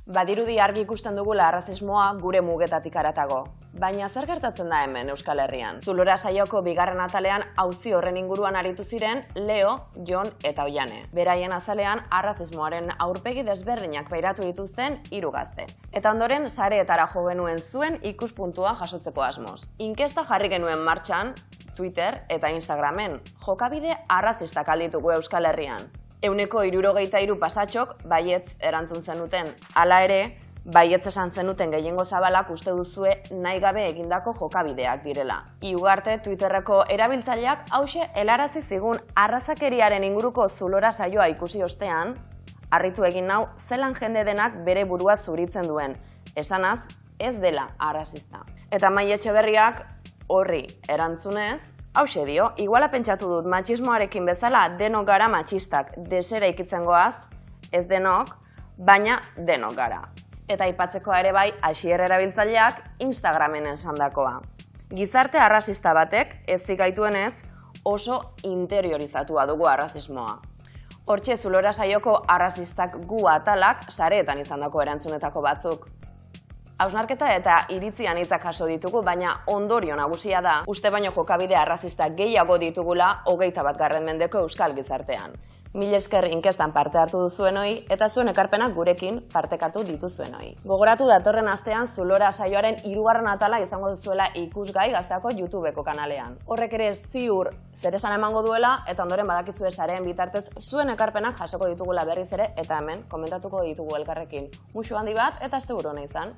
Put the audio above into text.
Badirudi argi ikusten dugula arrazismoa gure mugetatik haratago. Baina zer gertatzen da hemen Euskal Herrian? Zulora saioko bigarren atalean auzi horren inguruan aritu ziren Leo, Jon eta Oiane. Beraien azalean arrazismoaren aurpegi desberdinak pairatu dituzten 3 gazte. Eta ondoren sareetara jo genuen zuen ikuspuntua jasotzeko asmoz. Inkesta jarri genuen martxan, Twitter eta Instagramen. Jokabide arrazistak alditugu Euskal Herrian. 73% pasatxok baietz erantzun zenuten. Hala ere, baietz esan zenuten gehiengo zabalak uste duzue nahi gabe egindako jokabideak direla. Ugarte Twitterreko erabiltzaileak hauxe helarazi zigun arrazakeriaren inguruko zulora saioa ikusi ostean, harritu egin nau zelan jende denak bere burua zuritzen duen. Esanaz, ez dela arrazista. Eta Mai Etxeberriak horri erantzunez, hauxe dio, iguala pentsatu dut matxismoarekin bezala denok gara matxistak desera ikitzen goaz, ez denok, baina denok gara. Eta aipatzeko ere bai, Asier erabiltzaileak Instagramen esandakoa. Gizarte arrazista batek, ez zikaituenez, oso interiorizatua dugu arrazismoa. Hortxe Zulora saioko arrazistak gu atalak sareetan izandako erantzunetako batzuk. Hausnarketa eta iritzi anitzak jaso ditugu, baina ondorio nagusia da, uste baino jokabide arrazista gehiago ditugula 21. mendeko euskal gizartean. Mil esker inkestan parte hartu duzuenoi eta zuen ekarpenak gurekin partekatu dituzuenoi. Gogoratu datorren astean Zulora saioaren 3. atala izango duzuela ikusgai Gazteako YouTubeko kanalean. Horrek ere ziur zer esan emango duela eta ondoren badakizue sareen bitartez zuen ekarpenak jasoko ditugula berriz ere eta hemen komentatuko ditugu elkarrekin. Muxu handi bat eta asteburu ona izan.